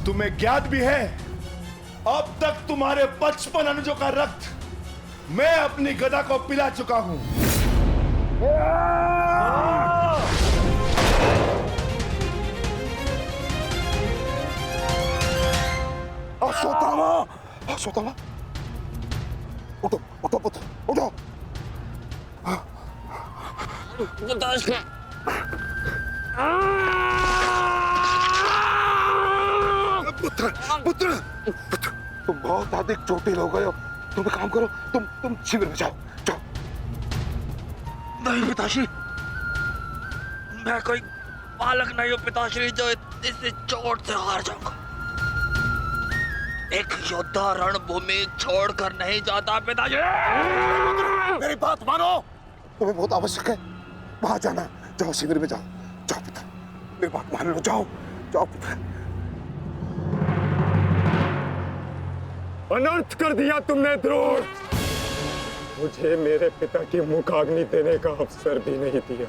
तुम्हें ज्ञात भी है, अब तक तुम्हारे 55 अनुजों का रक्त मैं अपनी गदा को पिला चुका हूं। अश्वत्थामा, अश्वत्थामा, उठो उठो पुत्र, उठो। पुत्र पुत्र पुत्र, तुम बहुत अधिक चोटिल हो गए हो। तुम एक काम करो, तुम शिविर में जाओ, जाओ। नहीं पिताश्री, मैं कोई बालक नहीं हूँ पिताश्री जो इस चोट से हार जाऊंगा। एक योद्धा रणभूमि छोड़कर नहीं जाता पिताश्री। मेरी बात मानो, तुम्हें बहुत आवश्यक है वहां जाना। जाओ शिविर में जाओ, जाओ पुत्र, मेरी बात मान लो, जाओ जाओ पुत्र। अनर्थ कर दिया तुमने द्रोण, मुझे मेरे पिता की मुखाग्नि देने का अवसर भी नहीं दिया।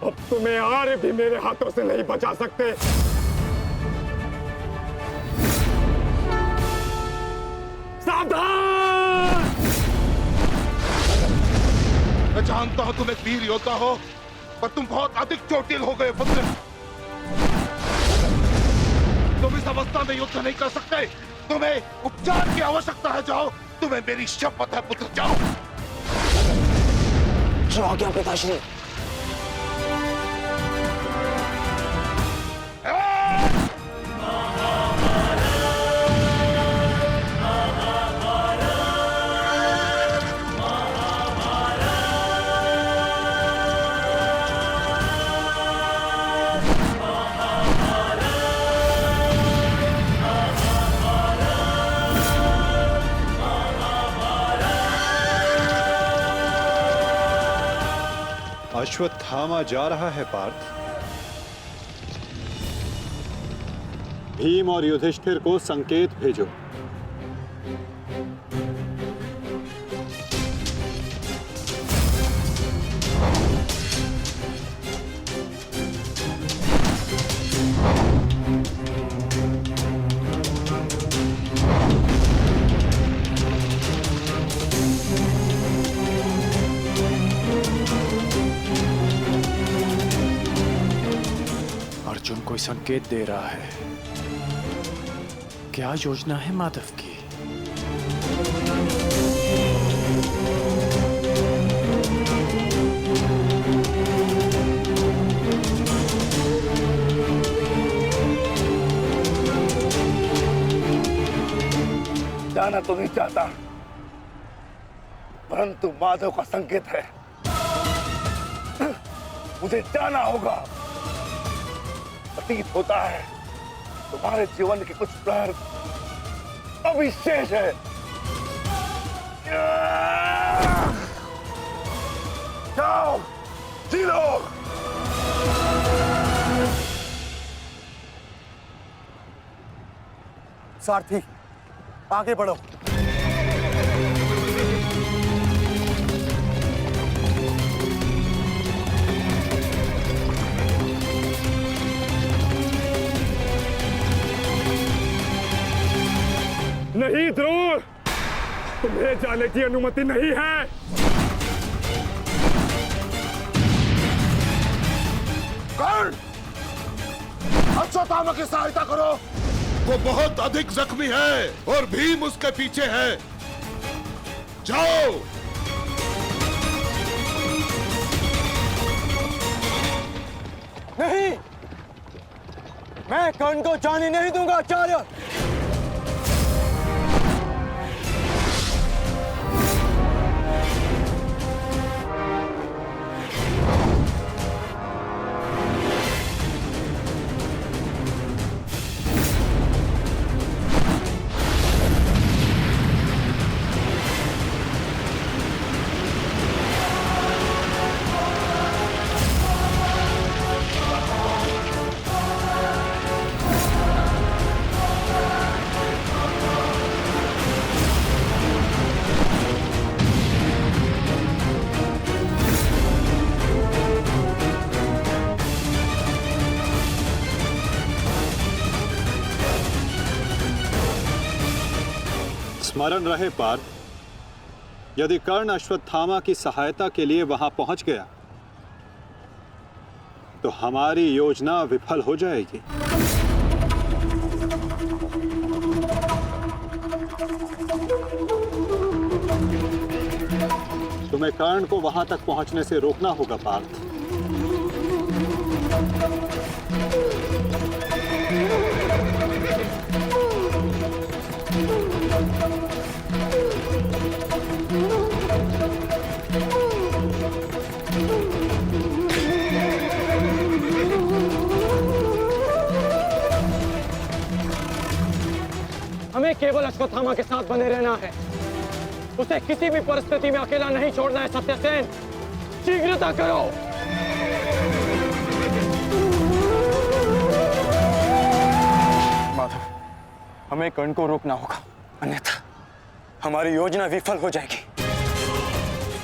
अब तुम्हें आर्य भी मेरे हाथों से नहीं बचा सकते। सावधान! मैं जानता हूं तुम एक वीर योद्धा हो, पर तुम बहुत अधिक चोटिल हो गए पुत्र। तुम इस अवस्था में युद्ध नहीं कर सकते, तुम्हें उपचार की आवश्यकता है। जाओ, तुम्हें मेरी शपथ है पुत्र, जाओ। जो आ गया पिताश्री। अश्वत्थामा जा रहा है पार्थ। भीम और युधिष्ठिर को संकेत भेजो। अर्जुन कोई संकेत दे रहा है। क्या योजना है माधव की? जाना तो नहीं चाहता, परंतु माधव का संकेत है, मुझे जाना होगा। प्रतीत होता है तुम्हारे जीवन के कुछ प्रहर अभी शेष है। जाओ, जी लो। सारथी, आगे बढ़ो। नहीं द्रोण, तुम्हें जाने की अनुमति नहीं है। कर्ण, अश्वत्थामा की सहायता करो। वो बहुत अधिक जख्मी है और भीम उसके पीछे है। जाओ। नहीं, मैं कर्ण को जाने नहीं दूंगा आचार्य। स्मरण रहे पार्थ, यदि कर्ण अश्वत्थामा की सहायता के लिए वहां पहुंच गया तो हमारी योजना विफल हो जाएगी। तुम्हें कर्ण को वहां तक पहुंचने से रोकना होगा पार्थ। हमें केवल अश्वत्थामा के साथ बने रहना है। उसे किसी भी परिस्थिति में अकेला नहीं छोड़ना है। सत्यसेन, शीघ्रता करो। माधव, हमें कर्ण को रोकना होगा, अन्यथा हमारी योजना विफल हो जाएगी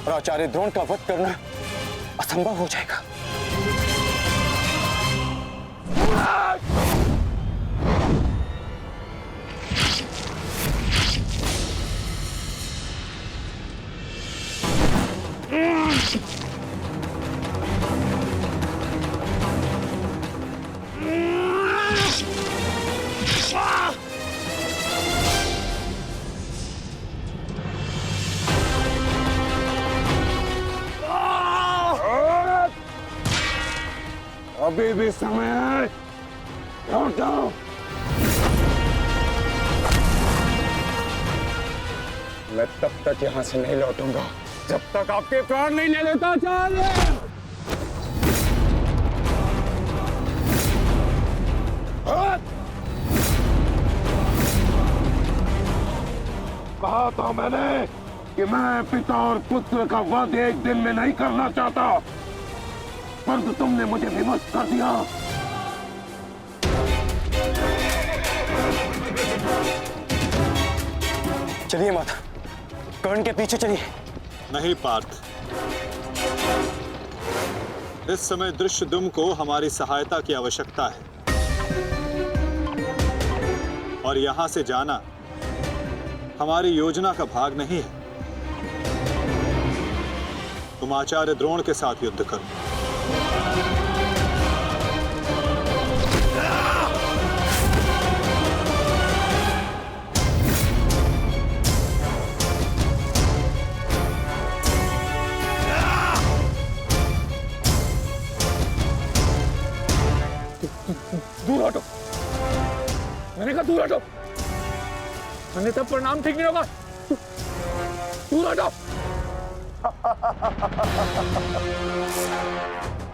और आचार्य द्रोण का वध करना असंभव हो जाएगा। अभी भी समय है, लौटो। मैं तब तक यहां से नहीं लौटूंगा जब तक आपके प्राण नहीं ले लेता आचार्य। कहा था मैंने कि मैं पिता और पुत्र का वध एक दिन में नहीं करना चाहता, परंतु तुमने मुझे विवश कर दिया। चलिए माता, कर्ण के पीछे चलिए। नहीं पार्थ, इस समय दृश्यद्युम्न को हमारी सहायता की आवश्यकता है और यहां से जाना हमारी योजना का भाग नहीं है। तुम आचार्य द्रोण के साथ युद्ध करो। दूर हटो, मैंने कहा दूर हटो, मैंने तब प्रणाम ठीक नहीं होगा। दूर हटो।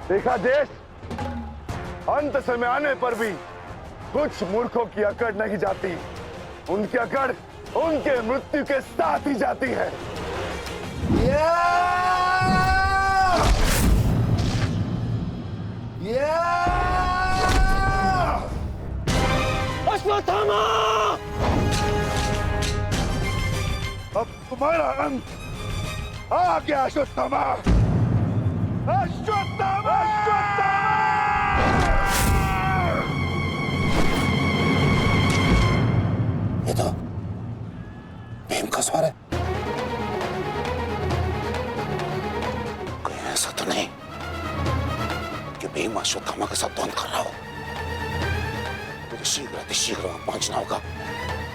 देखा देश, अंत समय आने पर भी कुछ मूर्खों की अकड़ नहीं जाती, उनकी अकड़ उनके मृत्यु के साथ ही जाती है। अश्वत्थामा! अब तुम्हारा अंत आ गया अश्वत्थामा। अश्वत्थामा! ये तो भीम का स्वर है। कोई ऐसा तो नहीं कि भीम अश्वत्थामा के साथ द्वंद कर रहा हो। मुझे शीघ्र वहां पहुंचना होगा।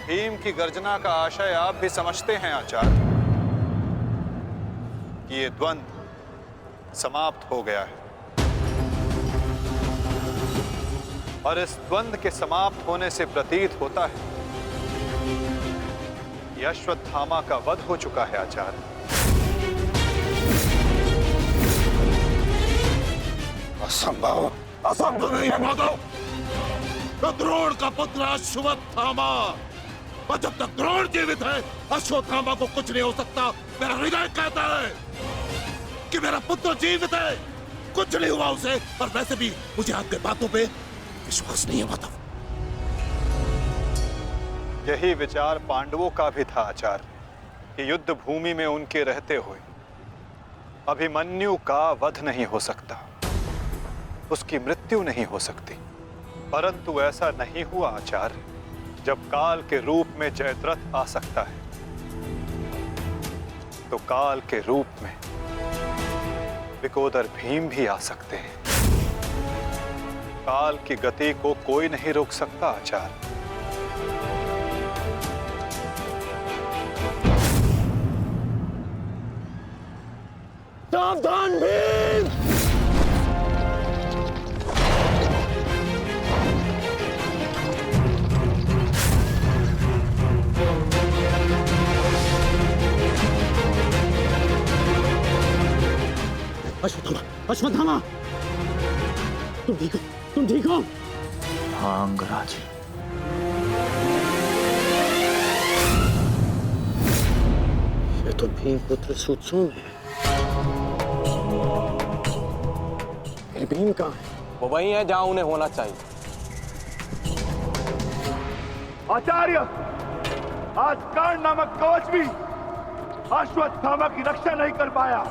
भीम की गर्जना का आशय आप भी समझते हैं आचार्य कि ये द्वंद्व समाप्त हो गया है और इस द्वंद्व के समाप्त होने से प्रतीत होता है कि अश्वत्थामा का वध हो चुका है आचार्य। असंभव, असंभव नहीं है माधव। तो द्रोण का पुत्र अश्वत्थामा, और जब तक द्रोण जीवित है अश्वत्थामा को कुछ नहीं हो सकता। मेरा हृदय कहता है कि मेरा पुत्र जीवित है, कुछ नहीं हुआ उसे। और वैसे भी मुझे आपके बातों पे विश्वास नहीं है माधव। यही विचार पांडवों का भी था आचार्य कि युद्ध भूमि में उनके रहते हुए अभिमन्यु का वध नहीं हो सकता, उसकी मृत्यु नहीं हो सकती। परंतु ऐसा नहीं हुआ आचार्य। जब काल के रूप में जयद्रथ आ सकता है तो काल के रूप में विकोदर भीम भी आ सकते हैं। काल की गति को कोई नहीं रोक सकता आचार्य। सावधान भीम! अश्वत्थामा, अश्वत्थामा, तुम ठीक हो? तुम ठीक हो? हाँ अंगराज, ये तो भीम पुत्र सुतसोम है। ये भीम कहाँ है? वो वही है जहां उन्हें होना चाहिए। आचार्य, आज कर्ण नामक कवच भी अश्वत्थामा की रक्षा नहीं कर पाया।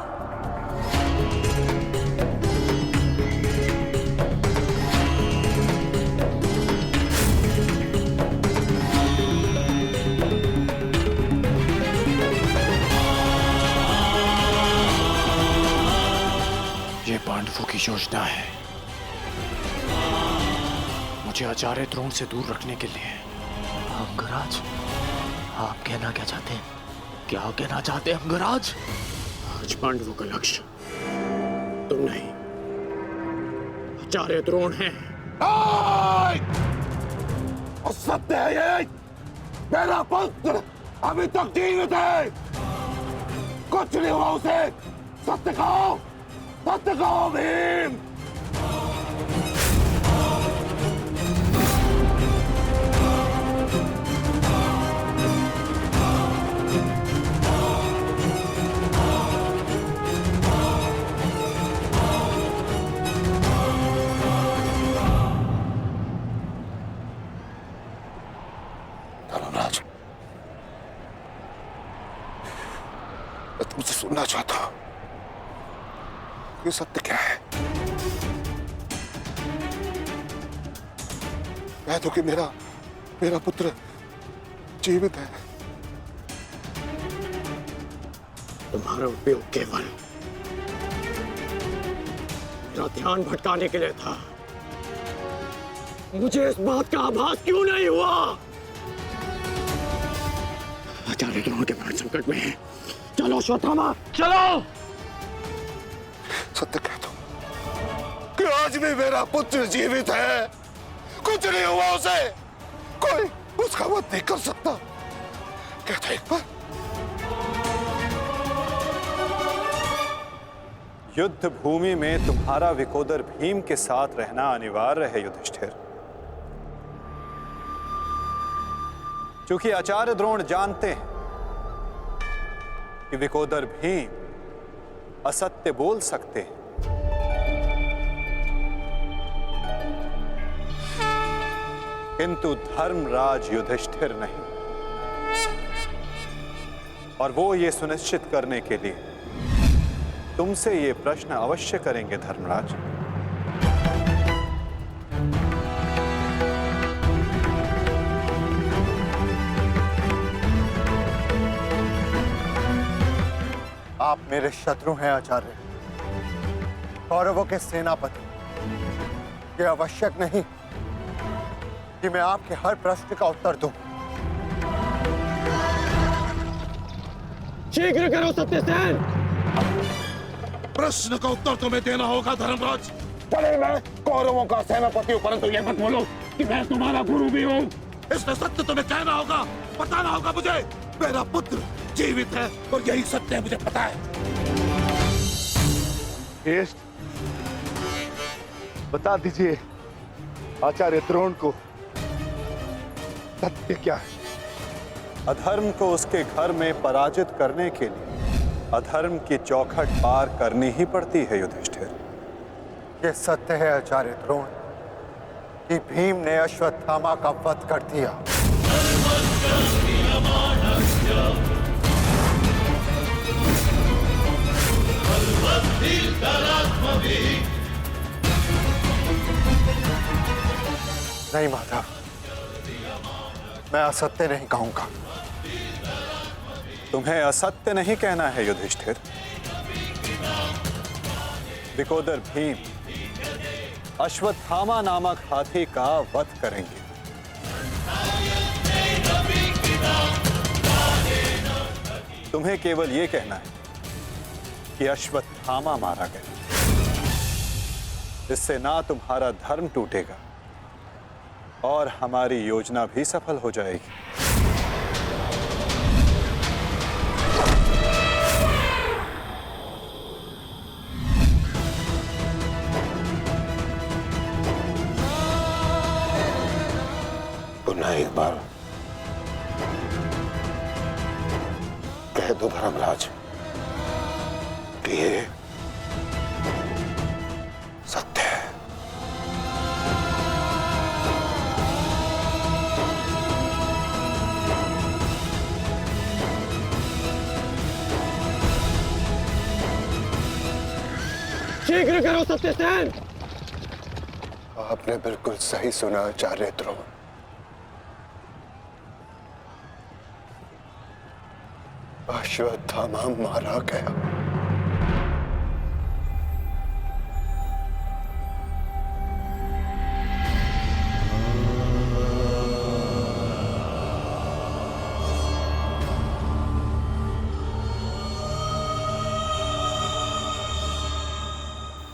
ये पांडवों की योजना है, मुझे आचार्य द्रोण से दूर रखने के लिए। अंगराज, आप कहना क्या चाहते हैं? क्या कहना चाहते हैं अंगराज? आज पांडवों का लक्ष्य तुम नहीं, आचार्य द्रोण है। सत्य है ये, मेरा पुत्र अभी तक जीवित है, कुछ नहीं हुआ उसे। सत्य कहो, सत्य कहो भीम। धर्मराज, मैं तुमसे सुनना चाहता हूं, ये सत्य क्या है? कह दो कि मेरा पुत्र जीवित है। तुम्हारा उपयोग केवल मेरा ध्यान भटकाने के लिए था। मुझे इस बात का आभास क्यों नहीं हुआ? आचार्य द्रोण के प्राण संकट में है। चलो अश्वत्थामा, चलो। सत्य कह दो कि आज भी मेरा पुत्र जीवित है, कुछ नहीं हुआ उसे, कोई उसका वध नहीं कर सकता। कहता एक बार। युद्ध भूमि में तुम्हारा विकोदर भीम के साथ रहना अनिवार्य है युधिष्ठिर, क्योंकि आचार्य द्रोण जानते हैं कि विकोदर भीम असत्य बोल सकते हैं, किंतु धर्मराज युधिष्ठिर नहीं। और वो ये सुनिश्चित करने के लिए तुमसे ये प्रश्न अवश्य करेंगे धर्मराज। आप मेरे शत्रु हैं आचार्य, कौरवों के सेनापति। ये आवश्यक नहीं कि मैं आपके हर प्रश्न का उत्तर दूं। शीघ्र करो सत्यसेन। प्रश्न का उत्तर तुम्हें देना होगा धर्मराज। भले मैं कौरवों का सेनापति हूं, परंतु ये मत बोलो कि मैं तुम्हारा गुरु भी हूं। इसमें सत्य तुम्हें कहना होगा, बताना होगा मुझे। मेरा पुत्र जीवित है और यही सत्य है, मुझे पता है। केस्ट, बता दीजिए आचार्य द्रोण को सत्य क्या है? अधर्म को उसके घर में पराजित करने के लिए अधर्म की चौखट पार करनी ही पड़ती है युधिष्ठिर। ये सत्य है आचार्य द्रोण कि भीम ने अश्वत्थामा का वध कर दिया। नहीं माधव, मैं असत्य नहीं कहूंगा। तुम्हें असत्य नहीं कहना है युधिष्ठिर। विकोदर भीम अश्वत्थामा नामक हाथी का वध करेंगे। तुम्हें केवल यह कहना है कि अश्वत्थामा मारा गया। इससे ना तुम्हारा धर्म टूटेगा और हमारी योजना भी सफल हो जाएगी। पुनः एक बार कह दो धर्मराज कि ये सत्य है। शीघ्र करो सत्यसेन। आपने बिल्कुल सही सुना आचार्य द्रोण। अश्वत्थामा मारा गया।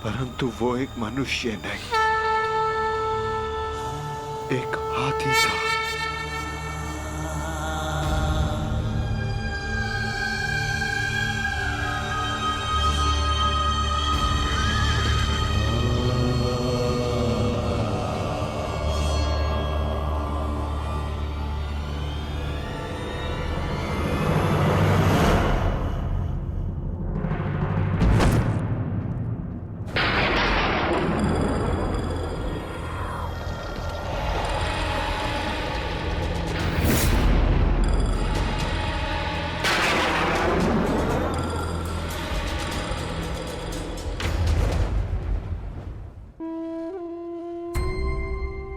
परंतु वो एक मनुष्य नहीं, एक हाथी था।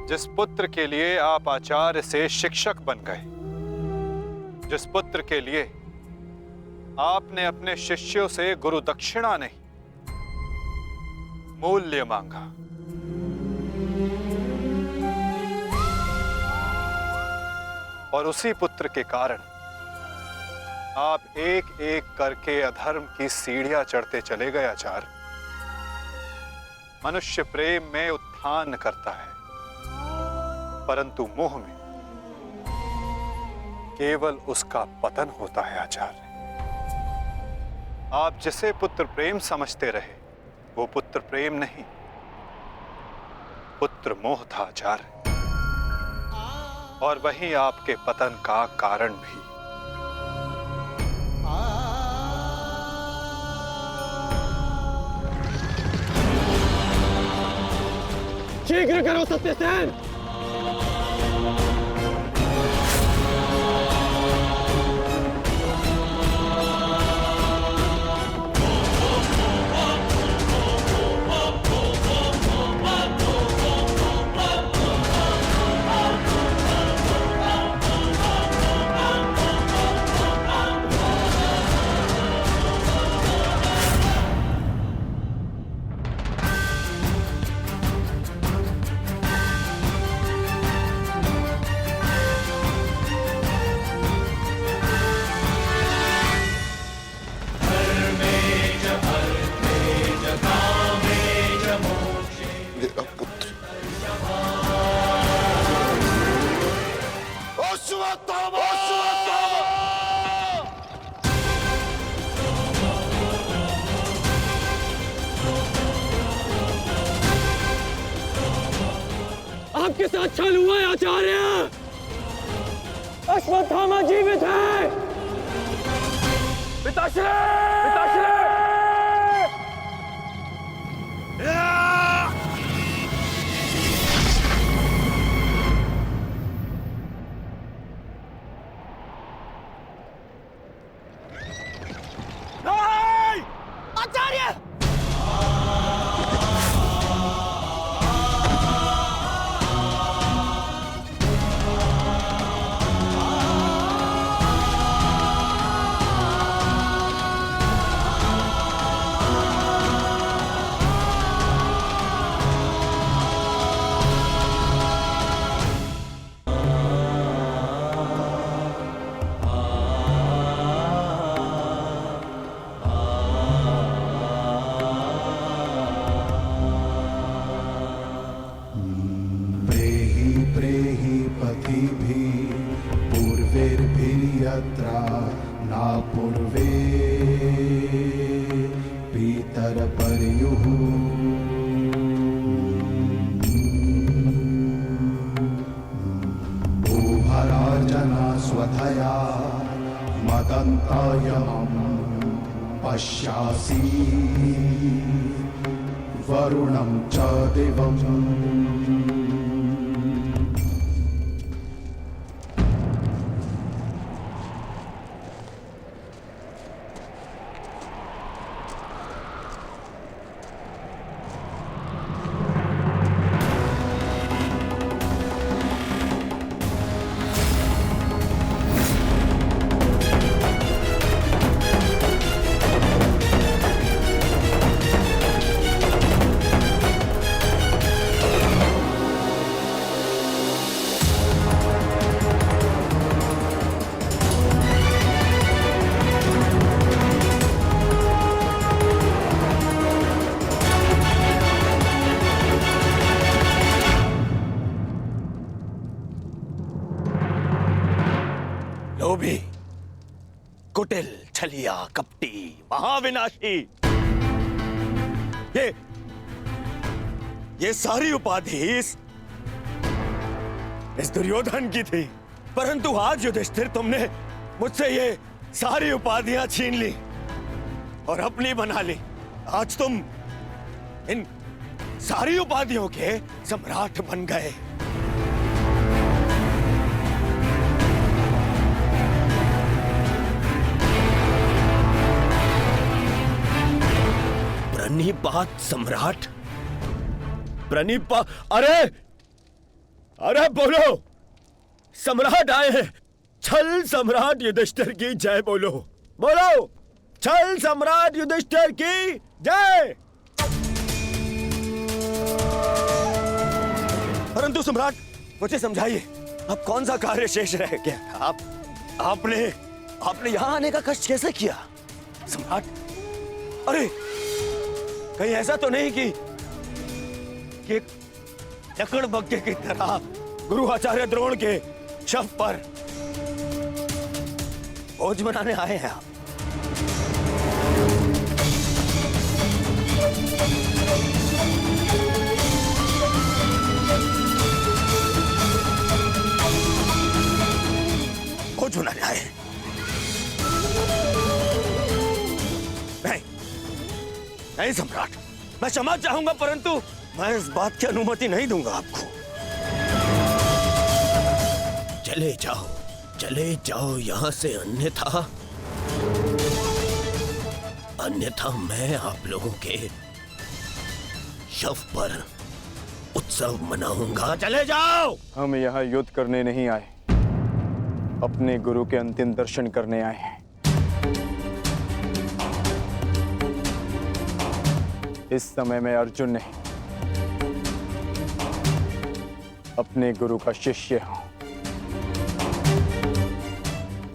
जिस पुत्र के लिए आप आचार्य से शिक्षक बन गए, जिस पुत्र के लिए आपने अपने शिष्यों से गुरु दक्षिणा नहीं मूल्य मांगा, और उसी पुत्र के कारण आप एक एक करके अधर्म की सीढ़ियां चढ़ते चले गए आचार्य। मनुष्य प्रेम में उत्थान करता है, परंतु मोह में केवल उसका पतन होता है आचार्य। आप जिसे पुत्र प्रेम समझते रहे, वो पुत्र प्रेम नहीं, पुत्र मोह था आचार्य, और वही आपके पतन का कारण भी। शीघ्र करो सत्यसेन। मेरा पुत्र अश्वत्थामा! आपके साथ छल हुआ है आचार्य। अश्वत्थामा जीवित है। पिताश्री! पिताश्री! आचार्य! विधिभिः पूर्वैर्भिर्यत्र न पूर्वे पितरपर्युः भूभराजना स्वधया मदन्तायमं पश्यासि वरुणं च दिवम् लोभी, कुटिल, छलिया, कपटी, महाविनाशी, ये सारी उपाधि इस दुर्योधन की थी। परंतु आज युधिष्ठिर तुमने मुझसे ये सारी उपाधियां छीन ली और अपनी बना ली। आज तुम इन सारी उपाधियों के सम्राट बन गए। प्रणिपात सम्राट, अरे बोलो, सम्राट आए हैं। छल सम्राट युधिष्ठिर की जय बोलो, बोलो, छल सम्राट युधिष्ठिर की जय। परंतु सम्राट, मुझे समझाइए, अब कौन सा कार्य शेष रह गया? आपने यहां आने का कष्ट कैसे किया सम्राट? अरे कहीं ऐसा तो नहीं कि लकड़बग्घे की तरह गुरु आचार्य द्रोण के शव पर भोज मनाने आए हैं आप? भोज मनाने आए हैं? नहीं सम्राट, मैं क्षमा चाहूंगा, परंतु मैं इस बात की अनुमति नहीं दूंगा आपको। चले जाओ यहां से, अन्यथा मैं आप लोगों के शव पर उत्सव मनाऊंगा। चले जाओ। हम यहाँ युद्ध करने नहीं आए, अपने गुरु के अंतिम दर्शन करने आए हैं। इस समय मैं अर्जुन नहीं, अपने गुरु का शिष्य हूं।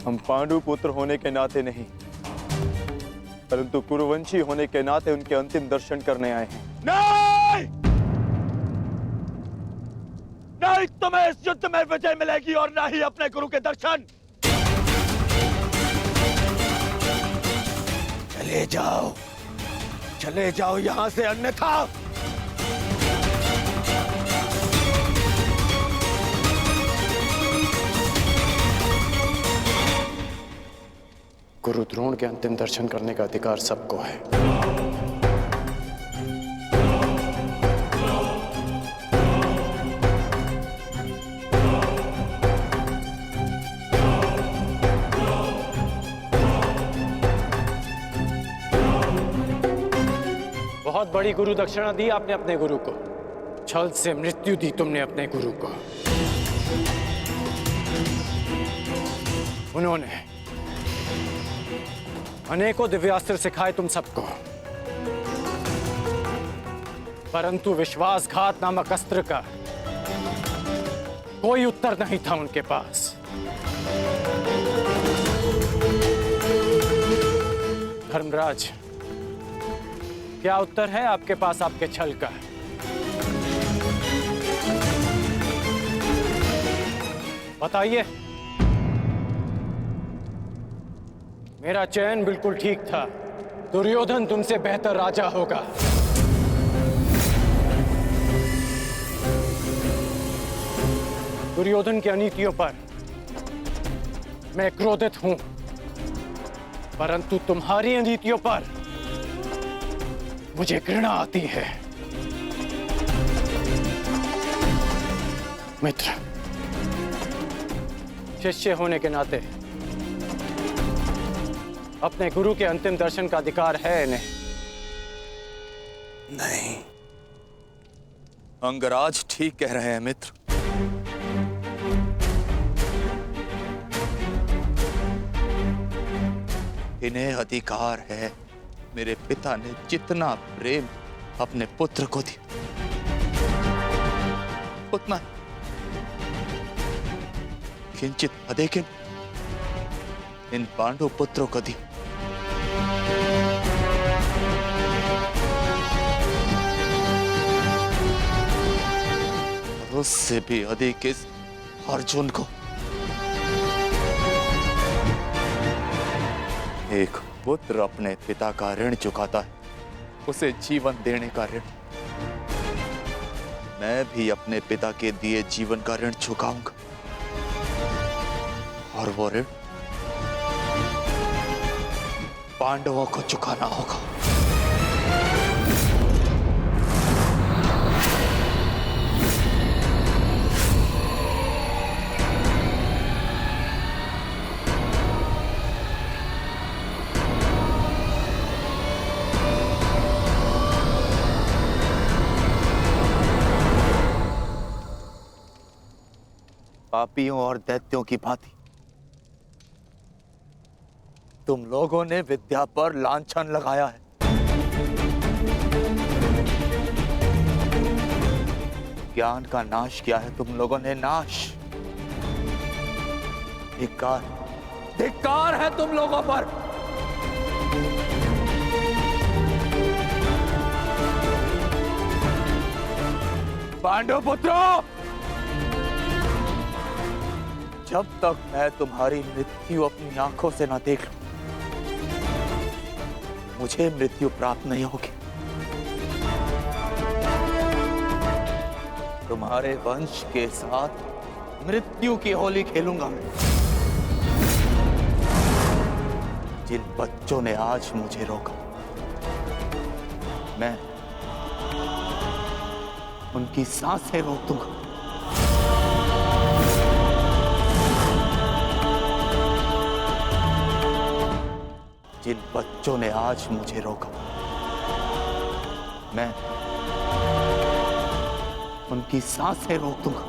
हम पांडु पुत्र होने के नाते नहीं, परंतु कुरुवंशी होने के नाते उनके अंतिम दर्शन करने आए हैं। नहीं, तुम्हें इस युद्ध में विजय मिलेगी और ना ही अपने गुरु के दर्शन। चले जाओ यहां से, अन्यथा गुरु द्रोण के अंतिम दर्शन करने का अधिकार सबको है। बहुत बड़ी गुरु दक्षिणा दी आपने अपने गुरु को, छल से मृत्यु दी तुमने अपने गुरु को। उन्होंने अनेकों दिव्यास्त्र सिखाए तुम सबको, परंतु विश्वासघात नामक अस्त्र का कोई उत्तर नहीं था उनके पास। धर्मराज, क्या उत्तर है आपके पास आपके छल का? बताइए। मेरा चयन बिल्कुल ठीक था। दुर्योधन तुमसे बेहतर राजा होगा। दुर्योधन की अनीतियों पर मैं क्रोधित हूं, परंतु तुम्हारी अनीतियों पर मुझे घृणा आती है। मित्र, शिष्य होने के नाते अपने गुरु के अंतिम दर्शन का अधिकार है इन्हें। नहीं, अंगराज ठीक कह रहे हैं मित्र। इन्हें अधिकार है। मेरे पिता ने जितना प्रेम अपने पुत्र को दिया, उतना किंचित अधिक इन पांडु पुत्रों को दिया। उससे भी अधिक इस अर्जुन को। एक पुत्र अपने पिता का ऋण चुकाता है, उसे जीवन देने का ऋण। मैं भी अपने पिता के दिए जीवन का ऋण चुकाऊंगा, और वो ऋण पांडवों को चुकाना होगा। पापियों और दैत्यों की भांति तुम लोगों ने विद्या पर लांछन लगाया है। ज्ञान का नाश किया है तुम लोगों ने, नाश। धिक्कार, धिक्कार है तुम लोगों पर। पांडव पुत्रों, जब तक मैं तुम्हारी मृत्यु अपनी आंखों से ना देख लूं, मुझे मृत्यु प्राप्त नहीं होगी। तुम्हारे वंश के साथ मृत्यु की होली खेलूंगा मैं। जिन बच्चों ने आज मुझे रोका, मैं उनकी सांसें रोक दूंगा। जिन बच्चों ने आज मुझे रोका, मैं उनकी सांसें रोक दूंगा।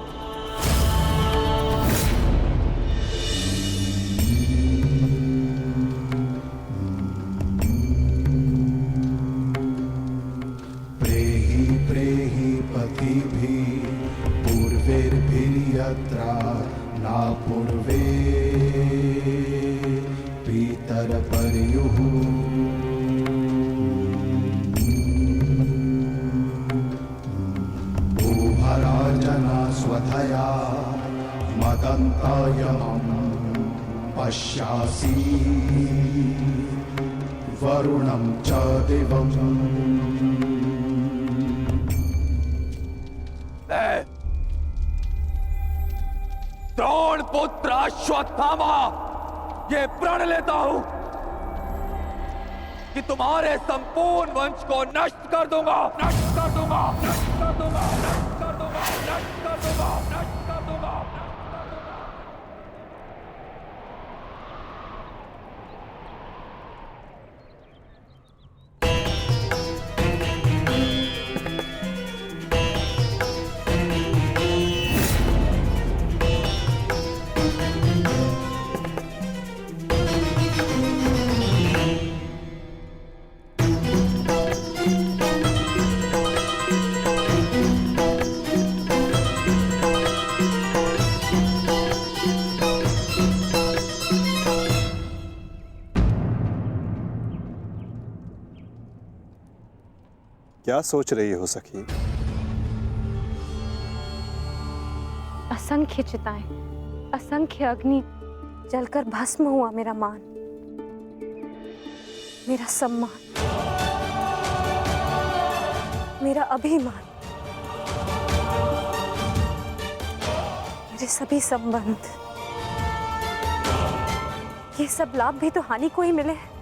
प्रेहि प्रेहि पतिभिः पूर्वैर्भिर्यत्रा न पूर्वे पितरपर्युः उभराजना स्वधया मदन्तायमं पश्यासि वरुणं च दिवम्। द्रोण पुत्र अश्वत्थामा, ये प्रण लेता हूं कि तुम्हारे संपूर्ण वंश को नष्ट कर दूंगा, नष्ट कर दूंगा, नष्ट कर दूंगा, नष्ट कर दूंगा, नष्ट कर दूंगा, नष्ट कर दूंगा। क्या सोच रही हो सखी? असंख्य चिताएं, असंख्य अग्नि जलकर भस्म हुआ मेरा मान, मेरा सम्मान, मेरा अभिमान, मेरे सभी संबंध, ये सब लाभ भी तो हानि को ही मिले हैं।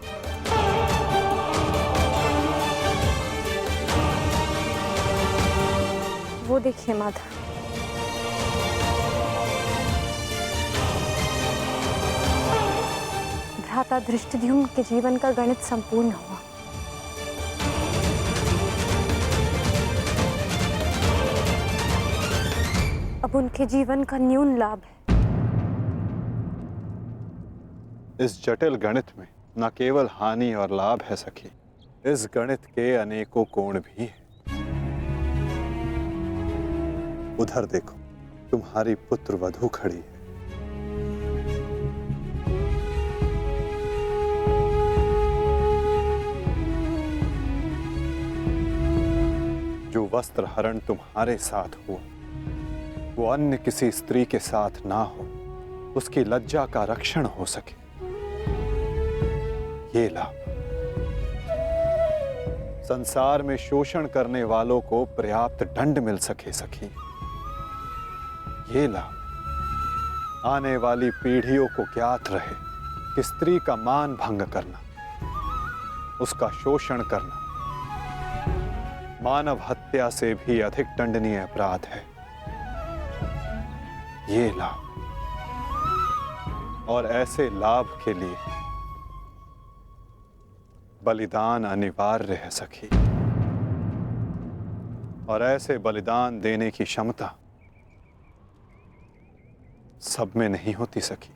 वो देखिए माधव, भ्राता धृष्टद्युम्न के जीवन का गणित संपूर्ण हुआ। अब उनके जीवन का न्यून लाभ है। इस जटिल गणित में न केवल हानि और लाभ है सखी, इस गणित के अनेकों कोण भी हैं। उधर देखो, तुम्हारी पुत्र वधू खड़ी है। जो वस्त्र हरण तुम्हारे साथ हुआ, वो अन्य किसी स्त्री के साथ ना हो, उसकी लज्जा का रक्षण हो सके, ये लाभ। संसार में शोषण करने वालों को पर्याप्त दंड मिल सके सखी, ये लाभ। आने वाली पीढ़ियों को ज्ञात रहे कि स्त्री का मान भंग करना, उसका शोषण करना मानव हत्या से भी अधिक दंडनीय अपराध है, ये लाभ। और ऐसे लाभ के लिए बलिदान अनिवार्य है सखी, और ऐसे बलिदान देने की क्षमता सब में नहीं होती सखी।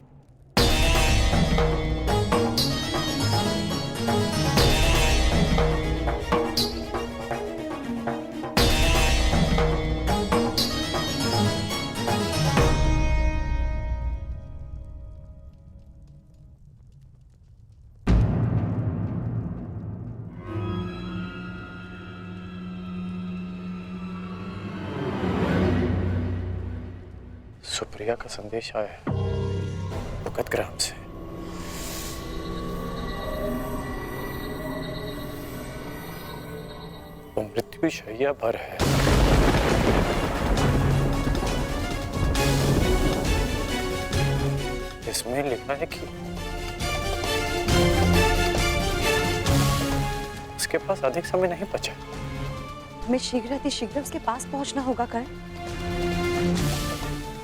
सुप्रिया का संदेश आया है भगतग्राम से। वो मृत्यु शैया पर है। इसमें लिखा है कि उसके पास अधिक समय नहीं बचा। हमें शीघ्र उसके पास पहुंचना होगा कर्ण।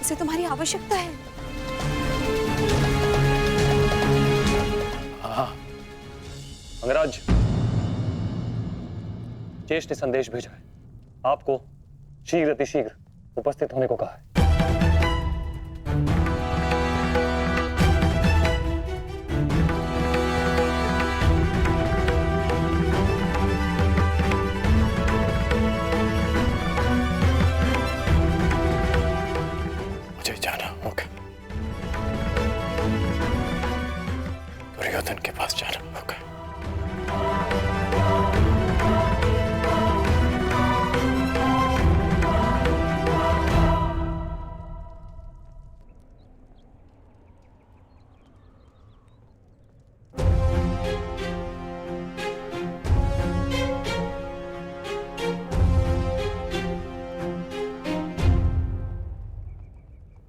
उसे तुम्हारी आवश्यकता है। हाँ, अंगराज, ज्येष्ठ ने संदेश भेजा है, आपको शीघ्र उपस्थित होने को कहा है। मुझे जाना होगा, दुर्योधन के पास जाना होगा।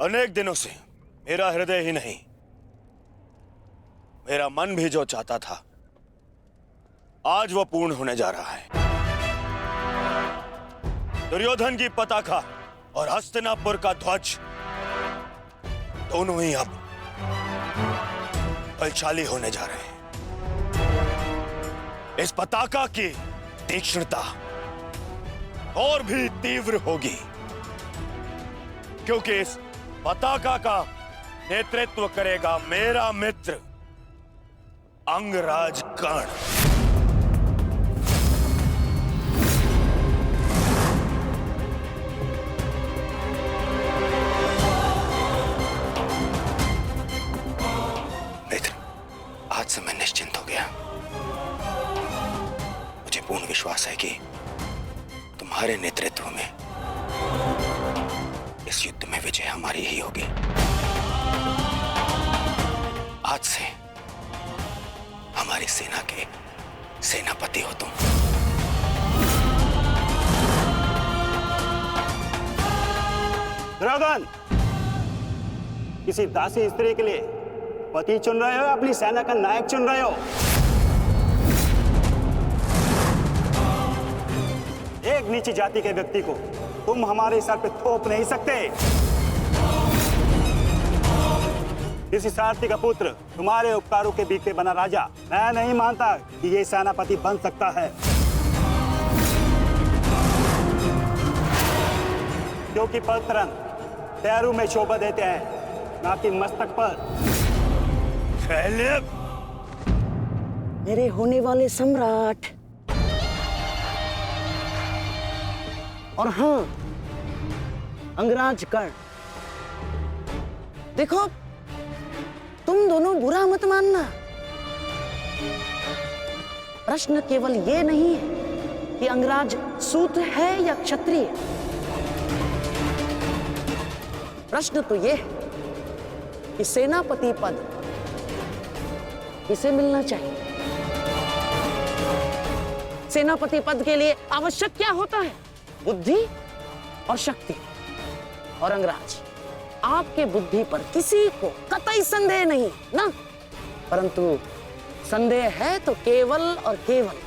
अनेक दिनों से मेरा हृदय ही नहीं, मेरा मन भी जो चाहता था, आज वो पूर्ण होने जा रहा है। दुर्योधन की पताका और हस्तिनापुर का ध्वज दोनों ही अब बलशाली होने जा रहे हैं। इस पताका की तीक्ष्णता और भी तीव्र होगी, क्योंकि इस पताका का नेतृत्व करेगा मेरा मित्र अंगराज कर्ण। मित्र, आज से मैं निश्चिंत हो गया। मुझे पूर्ण विश्वास है कि तुम्हारे नेतृत्व में इस इस युद्ध में विजय हमारी ही होगी। आज से हमारी सेना के सेनापति हो तुम। दुर्योधन, किसी दासी स्त्री के लिए पति चुन रहे हो, अपनी सेना का नायक चुन रहे हो? एक नीची जाति के व्यक्ति को तुम हमारे सर पे थोप नहीं सकते। किसी सारथी का पुत्र तुम्हारे उपकारों के बीते बना राजा मैं नहीं मानता कि ये सेनापति बन सकता है, क्योंकि पलतरन पैरों में शोभा देते हैं, ना कि मस्तक पर। मेरे होने वाले सम्राट, और हाँ, अंगराज कर्ण, देखो तुम दोनों बुरा मत मानना। प्रश्न केवल ये नहीं है कि अंगराज सूत है या क्षत्रिय। प्रश्न तो ये है कि सेनापति पद किसे मिलना चाहिए। सेनापति पद के लिए आवश्यक क्या होता है? बुद्धि और शक्ति। और अंगराज, आपके बुद्धि पर किसी को कतई संदेह नहीं ना, परंतु संदेह है तो केवल और केवल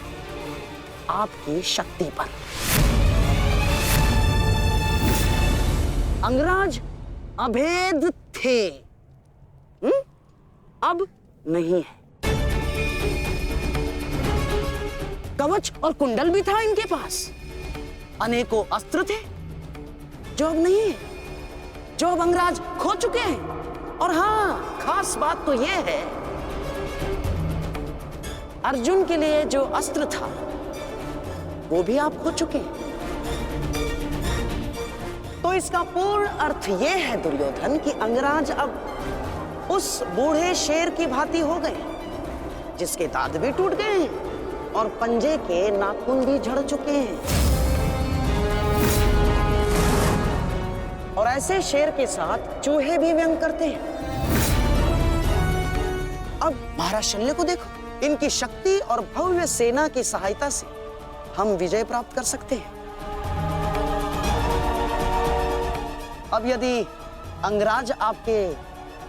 आपकी शक्ति पर। अंगराज अभेद थे, अब नहीं है। कवच और कुंडल भी था इनके पास, अनेकों अस्त्र थे जो अब नहीं है, जो अब अंगराज खो चुके हैं। और हाँ, खास बात तो यह है, अर्जुन के लिए जो अस्त्र था वो भी आप खो चुके हैं। तो इसका पूर्ण अर्थ यह है दुर्योधन कि अंगराज अब उस बूढ़े शेर की भांति हो गए, जिसके दांत भी टूट गए हैं और पंजे के नाखून भी झड़ चुके हैं। और ऐसे शेर के साथ चूहे भी व्यंग करते हैं। अब महाराज शल्य को देखो, इनकी शक्ति और भव्य सेना की सहायता से हम विजय प्राप्त कर सकते हैं। अब यदि अंगराज आपके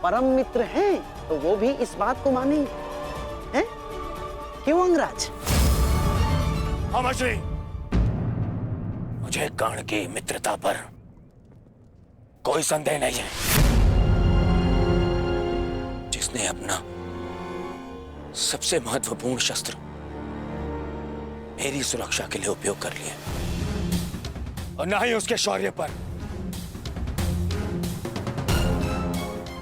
परम मित्र हैं तो वो भी इस बात को मानेंगे, हैं? क्यों अंगराज? मुझे कर्ण की मित्रता पर कोई संदेह नहीं है। जिसने अपना सबसे महत्वपूर्ण शस्त्र मेरी सुरक्षा के लिए उपयोग कर लिया, और ना ही उसके शौर्य पर।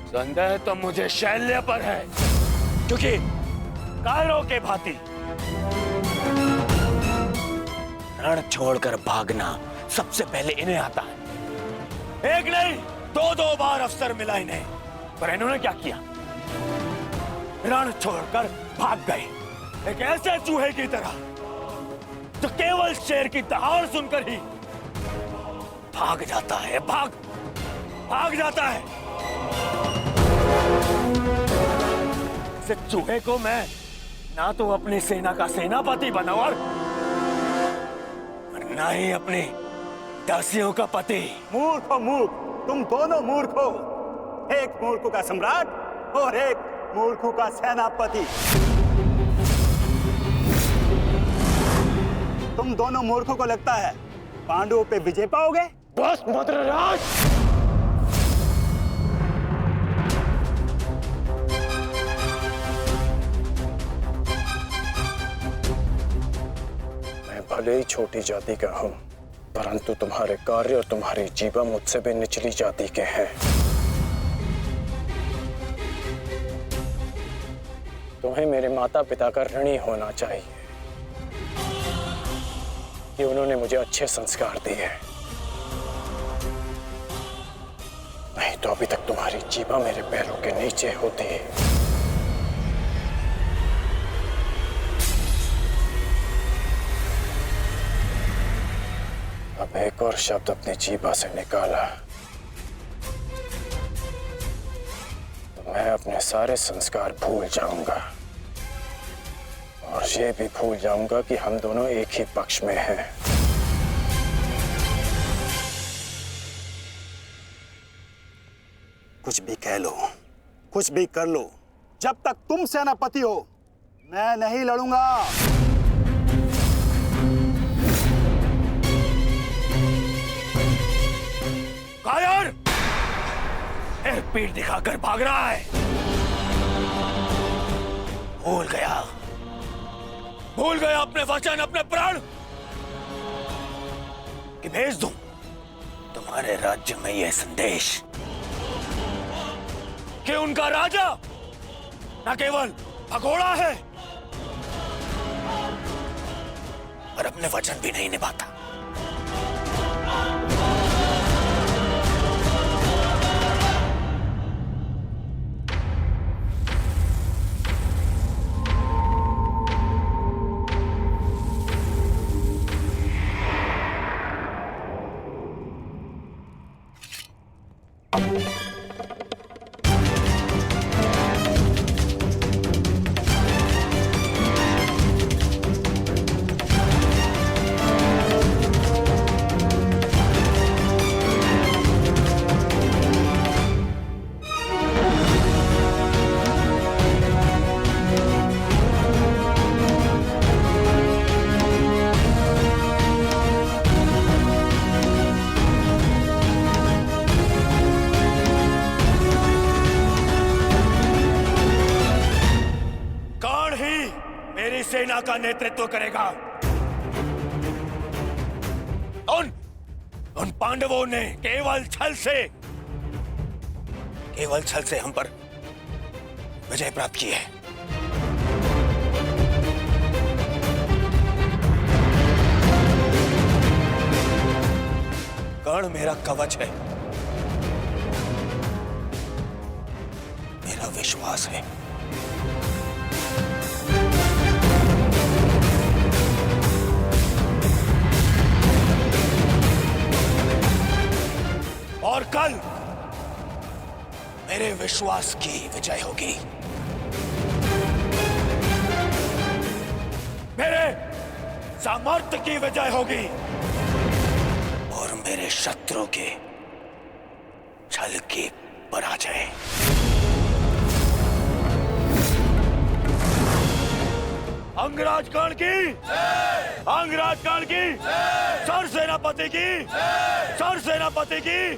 संदेह तो मुझे शैल्य पर है, क्योंकि कायरों के भांति रण छोड़कर भागना सबसे पहले इन्हें आता है। एक नहीं, दो बार अवसर मिला इन्हें, पर इन्होंने क्या किया? रण छोड़कर भाग गए, एक ऐसे चूहे की तरह जो केवल शेर की दहाड़ सुनकर ही भाग जाता है, भाग जाता है। इस चूहे को मैं ना तो अपनी सेना का सेनापति बनाऊं और ना ही अपनी दासियों का पति। मूर्ख हो मूर्ख, तुम दोनों मूर्ख हो। एक मूर्ख का सम्राट और एक मूर्ख का सेनापति। तुम दोनों मूर्खों को लगता है पांडवों पे विजय पाओगे? बस मद्रराज, मैं भले ही छोटी जाति का हूं, परंतु तुम्हारे कार्य और तुम्हारी जीवा मुझसे भी निचली जाति के हैं। तुम्हें मेरे माता पिता का ऋणी होना चाहिए कि उन्होंने मुझे अच्छे संस्कार दिए, नहीं तो अभी तक तुम्हारी जीवा मेरे पैरों के नीचे होती। अब एक और शब्द अपनी जीभा से निकाला मैं अपने सारे संस्कार भूल जाऊंगा और ये भी भूल जाऊंगा कि हम दोनों एक ही पक्ष में हैं। कुछ भी कह लो, कुछ भी कर लो, जब तक तुम सेनापति हो मैं नहीं लड़ूंगा। कायर! फिर पीठ दिखाकर भाग रहा है। भूल गया अपने वचन, अपने प्राण कि भेज दूं तुम्हारे राज्य में यह संदेश कि उनका राजा न केवल भगोड़ा है और अपने वचन भी नहीं निभाता। सेना का नेतृत्व करेगा। उन पांडवों ने केवल छल से हम पर विजय प्राप्त की है। कर्ण मेरा कवच है, मेरा विश्वास है। और कल मेरे विश्वास की विजय होगी, मेरे सामर्थ्य की विजय होगी और मेरे शत्रु के छल की पराजय। अंगराज कर्ण की, अंगराज कर्ण की, सर सेनापति की, सर सेनापति की।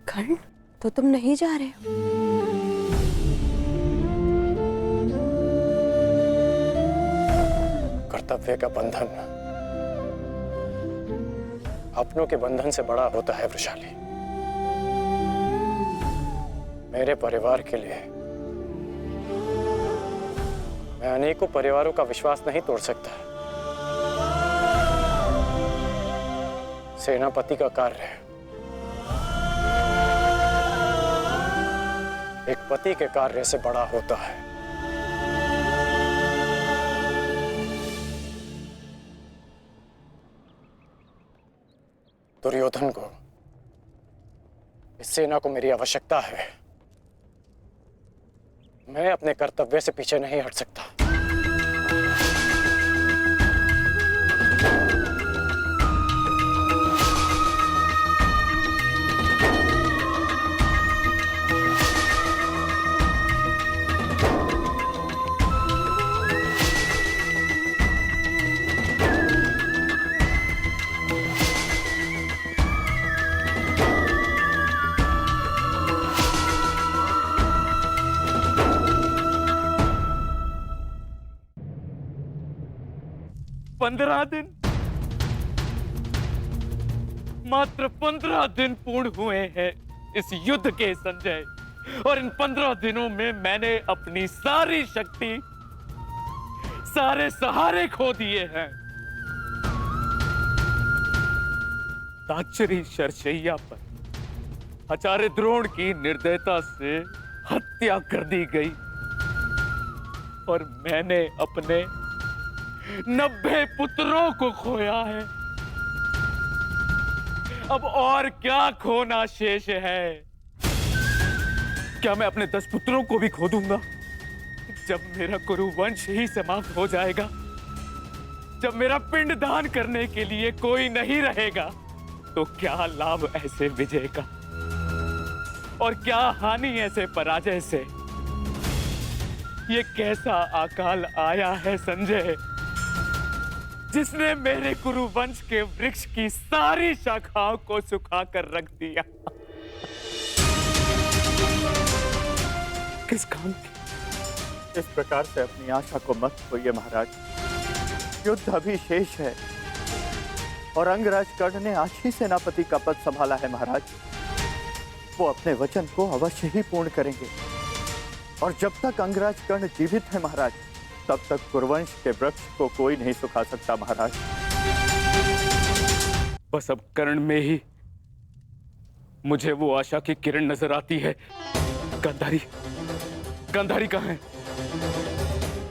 कर्ण, तो तुम नहीं जा रहे हो? कर्तव्य का बंधन अपनों के बंधन से बड़ा होता है वृषाली। मेरे परिवार के लिए मैं अनेकों परिवारों का विश्वास नहीं तोड़ सकता। सेनापति का कार्य है एक पति के कार्य से बड़ा होता है। दुर्योधन को, इस सेना को मेरी आवश्यकता है। मैं अपने कर्तव्य से पीछे नहीं हट सकता। 15 दिन, मात्र 15 दिन पूर्ण हुए हैं इस युद्ध के संजय, और इन 15 दिनों में मैंने अपनी सारी शक्ति, सारे सहारे खो दिए हैं। ताक्षरी शरशैया पर आचार्य द्रोण की निर्दयता से हत्या कर दी गई, और मैंने अपने 90 पुत्रों को खोया है। अब और क्या खोना शेष है? क्या मैं अपने 10 पुत्रों को भी खो दूंगा? जब मेरा कुरुवंश ही समाप्त हो जाएगा, जब मेरा पिंड दान करने के लिए कोई नहीं रहेगा, तो क्या लाभ ऐसे विजय का, और क्या हानि ऐसे पराजय से? ये कैसा अकाल आया है संजय, जिसने मेरे कुरुवंश के वृक्ष की सारी शाखाओं को सुखा कर रख दिया। किस काम की? इस प्रकार से अपनी आशा को मत खोइए महाराज। युद्ध अभी शेष है और अंगराज कर्ण ने आज ही सेनापति का पद संभाला है महाराज। वो अपने वचन को अवश्य ही पूर्ण करेंगे, और जब तक अंगराज कर्ण जीवित है महाराज, तब तक कुरुवंश के वृक्ष को कोई नहीं सुखा सकता महाराज। बस अब कर्ण में ही मुझे वो आशा की किरण नजर आती है। गांधारी, गांधारी कहाँ है?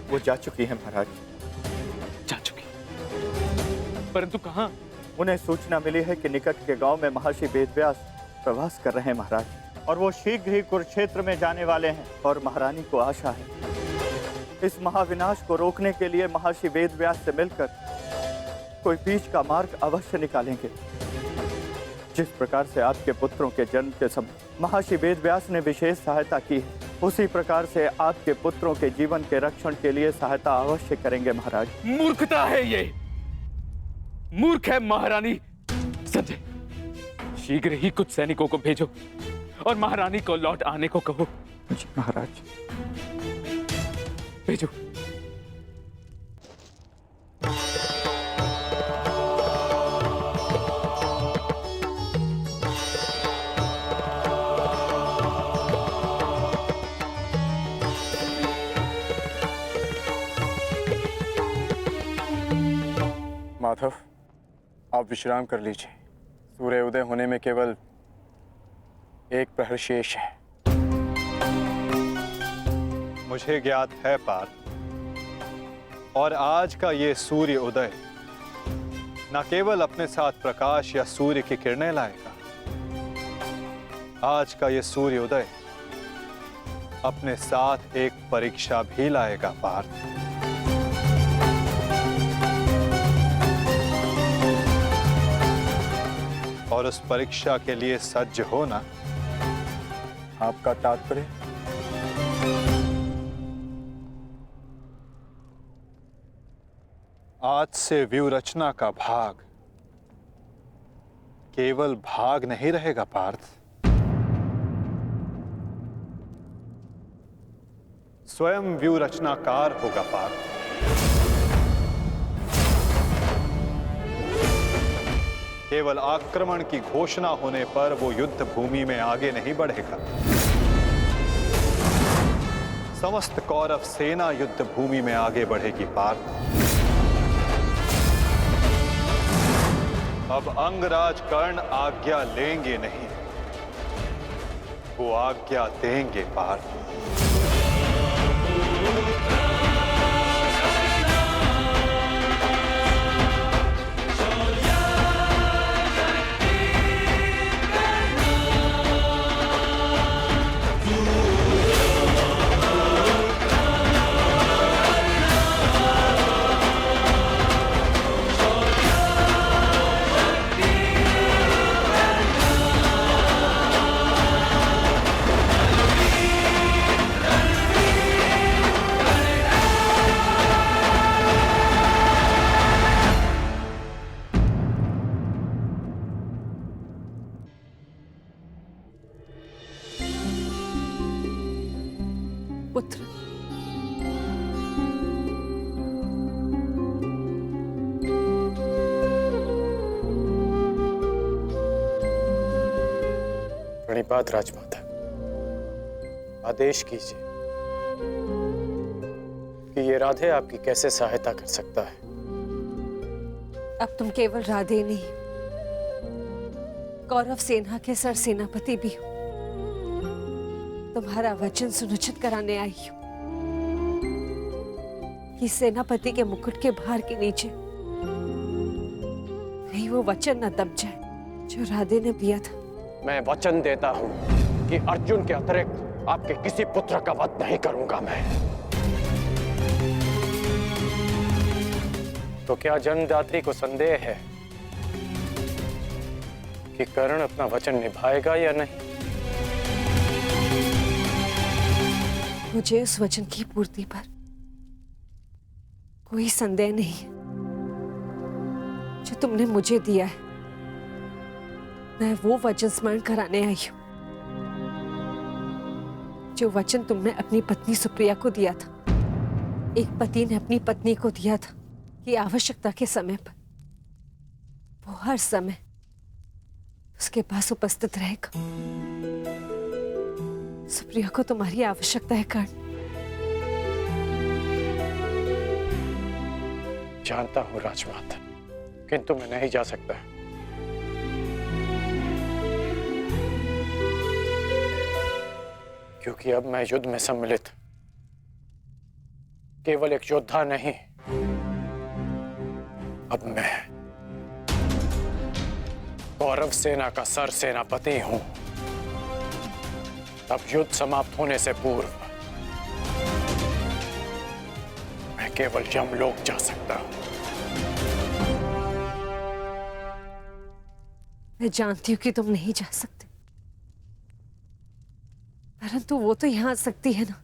वो जा चुकी है महाराज। जा चुकी? परंतु कहाँ? उन्हें सूचना मिली है कि निकट के गांव में महर्षि वेदव्यास प्रवास कर रहे हैं महाराज, और वो शीघ्र ही कुरुक्षेत्र में जाने वाले हैं। और महारानी को आशा है इस महाविनाश को रोकने के लिए महर्षि वेदव्यास से मिलकर कोई बीच का मार्ग अवश्य निकालेंगे। जिस प्रकार से आपके पुत्रों के जन्म के समय महर्षि वेदव्यास ने विशेष सहायता की है, उसी प्रकार से आपके पुत्रों के जीवन के रक्षण के लिए सहायता अवश्य करेंगे महाराज। मूर्खता है ये, मूर्ख है महारानी। संजय, शीघ्र ही कुछ सैनिकों को भेजो और महारानी को लौट आने को कहो। जी महाराज। भेजो। माधव, आप विश्राम कर लीजिए। सूर्य उदय होने में केवल एक प्रहर शेष है। मुझे ज्ञात है पार्थ, और आज का ये सूर्य उदय न केवल अपने साथ प्रकाश या सूर्य की किरणें लाएगा, आज का ये सूर्य उदय अपने साथ एक परीक्षा भी लाएगा पार्थ। और उस परीक्षा के लिए सज्ज होना। आपका तात्पर्य? आज से व्यूह रचना का भाग केवल भाग नहीं रहेगा पार्थ, स्वयं व्यूह रचनाकार होगा पार्थ। केवल आक्रमण की घोषणा होने पर वो युद्ध भूमि में आगे नहीं बढ़ेगा। समस्त कौरव सेना युद्ध भूमि में आगे बढ़ेगी पार्थ। अब अंगराज कर्ण आज्ञा लेंगे नहीं, वो आज्ञा देंगे पार्थ। पुत्र, बात राजमाता, आदेश कीजिए कि ये राधे आपकी कैसे सहायता कर सकता है। अब तुम केवल राधे नहीं, कौरव सेना के सर सेनापति भी हो। तुम्हारा वचन सुनिश्चित कराने आई हूं कि सेनापति के मुकुट के भार के नीचे नहीं वो वचन न दब जाए जो राधे ने दिया था। मैं वचन देता हूं कि अर्जुन के अतिरिक्त आपके किसी पुत्र का वध नहीं करूंगा मैं। तो क्या जन्मदात्री को संदेह है कि कर्ण अपना वचन निभाएगा या नहीं? मुझे उस वचन की पूर्ति पर कोई संदेह नहीं है जो तुमने मुझे दिया है। मैं वो वचन स्मरण कराने आई हूं जो वचन तुमने अपनी पत्नी सुप्रिया को दिया था। एक पति ने अपनी पत्नी को दिया था कि आवश्यकता के समय पर वो हर समय उसके पास उपस्थित रहेगा। सुप्रिया को तुम्हारी आवश्यकता है कर्ण। जानता हूं राजमाता, किंतु मैं नहीं जा सकता। क्योंकि अब मैं युद्ध में सम्मिलित केवल एक योद्धा नहीं, अब मैं कौरव सेना का सर सेनापति हूं। अब युद्ध समाप्त होने से पूर्व मैं केवल यमलोक जा सकता हूं। मैं जानती हूं कि तुम नहीं जा सकते, परंतु वो तो यहां आ सकती है ना।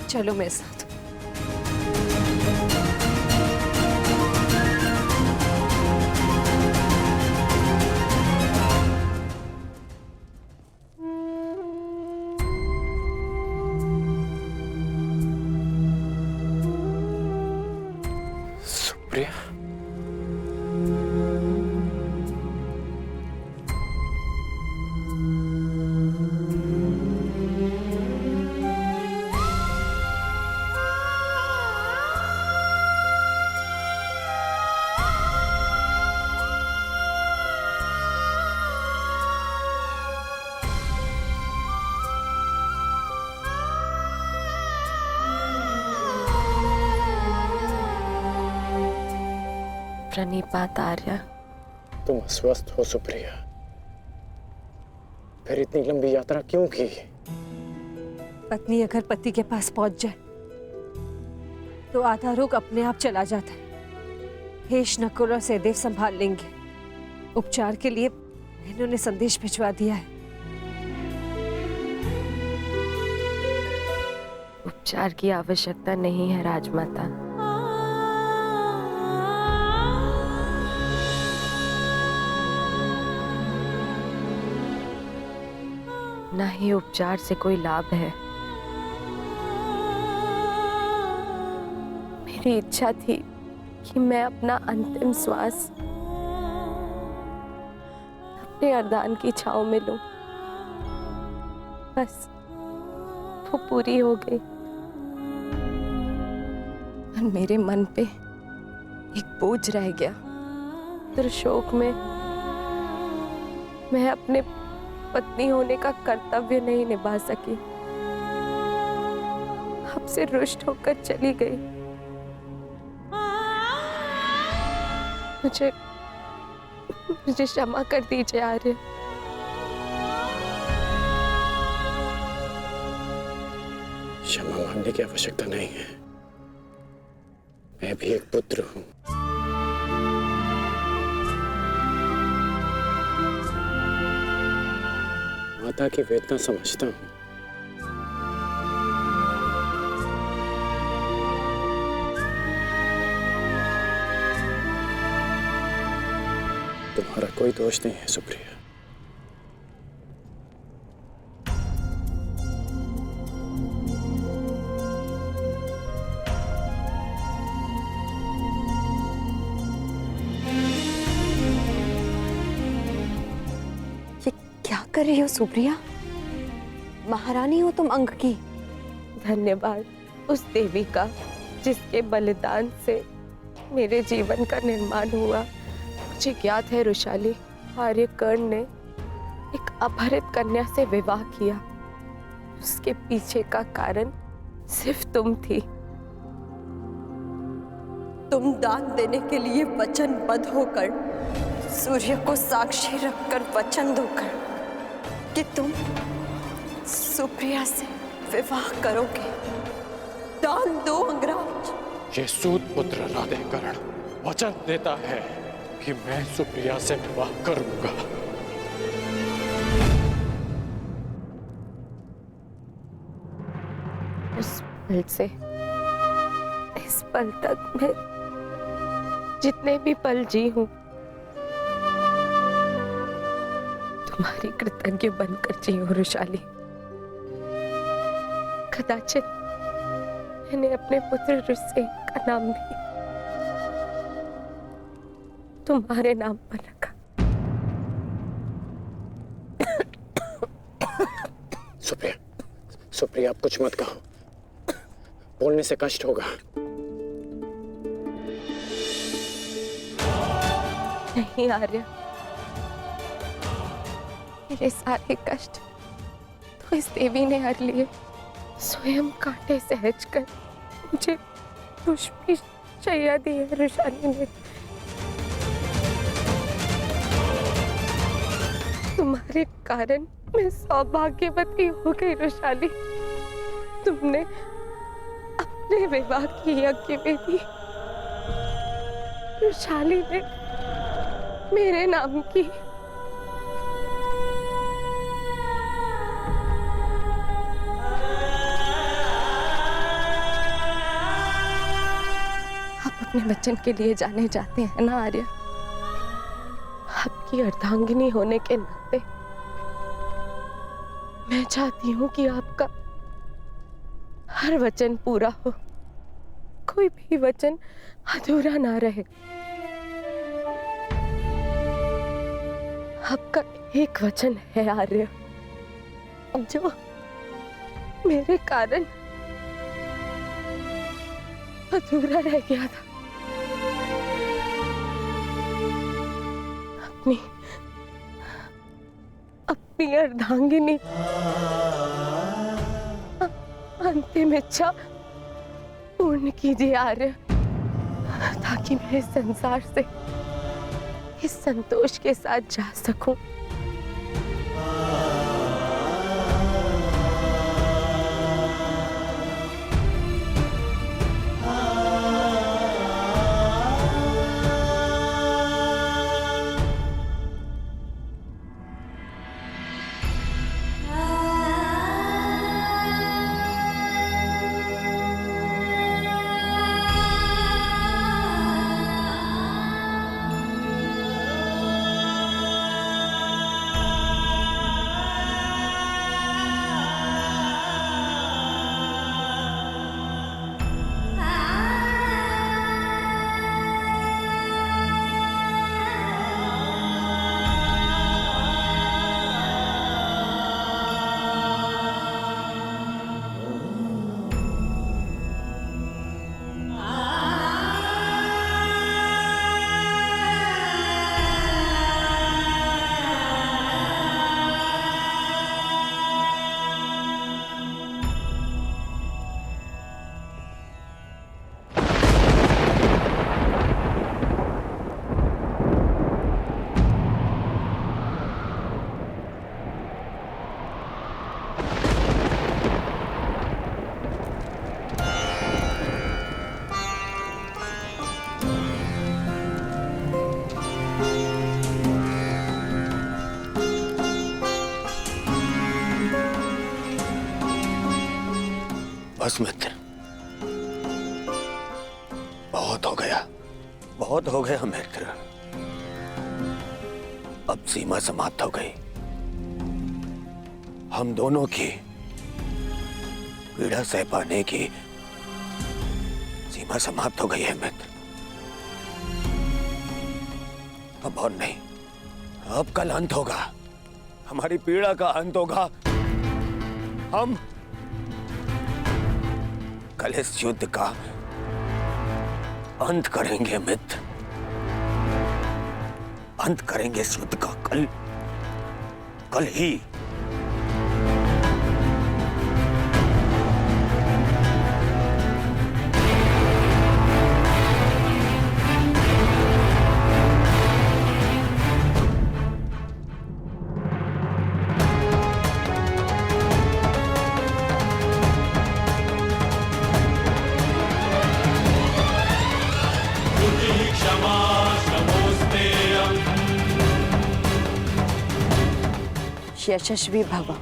चलो मेरे साथ। सुप्रिया, प्रणिपात आर्य। तुम अस्वस्थ हो सुप्रिया, फिर इतनी लंबी यात्रा क्यों की? पत्नी अगर पति के पास पहुंच जाए तो आधा रोग अपने आप चला जाता है। हेश, नकुल और सहदेव संभाल लेंगे। उपचार के लिए इन्होंने संदेश भिजवा दिया है। उपचार की आवश्यकता नहीं है राजमाता। ना ही उपचार से कोई लाभ है। मेरी इच्छा थी कि मैं अपना अंतिम श्वास अपने अर्धान की छांव में लूं। बस वो पूरी हो गई और मेरे मन पे एक बोझ रह गया। दुर्शोक में मैं अपने पत्नी होने का कर्तव्य नहीं निभा सकी, आपसे रुष्ट होकर चली गई। मुझे क्षमा कर दीजिए आर्य। क्षमा मांगने की आवश्यकता नहीं है। मैं भी एक पुत्र हूं। माता की वेदना समझता हूं। तुम्हारा कोई दोष नहीं है सुप्रिया। क्या कर रही हो सुप्रिया? महारानी हो तुम अंग की। धन्यवाद उस देवी का जिसके बलिदान से मेरे जीवन का निर्माण हुआ। मुझे ज्ञात है रुशाली, आर्यकर्ण ने एक अपहरित कन्या से विवाह किया। उसके पीछे का कारण सिर्फ तुम थी। तुम दान देने के लिए वचनबद्ध होकर, सूर्य को साक्षी रखकर वचन दोकर कि तुम सुप्रिया से विवाह करोगे। दान दो अंगराज। ये सूत पुत्र राधेकरण वचन देता है कि मैं सुप्रिया से विवाह करूंगा। उस पल से इस पल तक मैं जितने भी पल जी हूं तुम्हारी कृतज्ञ बनकर जी हूं रुशाली। कदाचित मैंने अपने पुत्र रुसे का नाम भी तुम्हारे नाम पर रखा। सुप्रिया, सुप्रिया आप कुछ मत कहो, बोलने से कष्ट होगा। नहीं आर्य, मेरे सारे कष्ट तो इस देवी ने हर लिए। स्वयं कांटे सहज कर मुझे पुष्पी शैया दी है रुशाली ने। तुम्हारे कारण मैं सौभाग्यवती हो गई रुशाली। तुमने अपने विवाह की यज्ञ में भी रुशाली ने मेरे नाम की। अपने वचन के लिए जाने जाते हैं ना आर्य। आपकी अर्धांगिनी होने के नाते मैं चाहती हूं कि आपका हर वचन पूरा हो, कोई भी वचन अधूरा ना रहे। आपका एक वचन है आर्य जो मेरे कारण अधूरा रह गया था। अपनी अर्धांगिनी अंतिम इच्छा पूर्ण कीजिए आर्य, ताकि मैं इस संसार से इस संतोष के साथ जा सकूं। बस मित्र, बहुत हो गया, बहुत हो गया मित्र। अब सीमा समाप्त हो गई। हम दोनों की पीड़ा सह पाने की सीमा समाप्त हो गई है मित्र। अब और नहीं, अब कल अंत होगा। हमारी पीड़ा का अंत होगा। हम कल इस युद्ध का अंत करेंगे मित्र, अंत करेंगे इस युद्ध का कल ही। यशस्वी भव।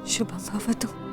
शुभम भवतु।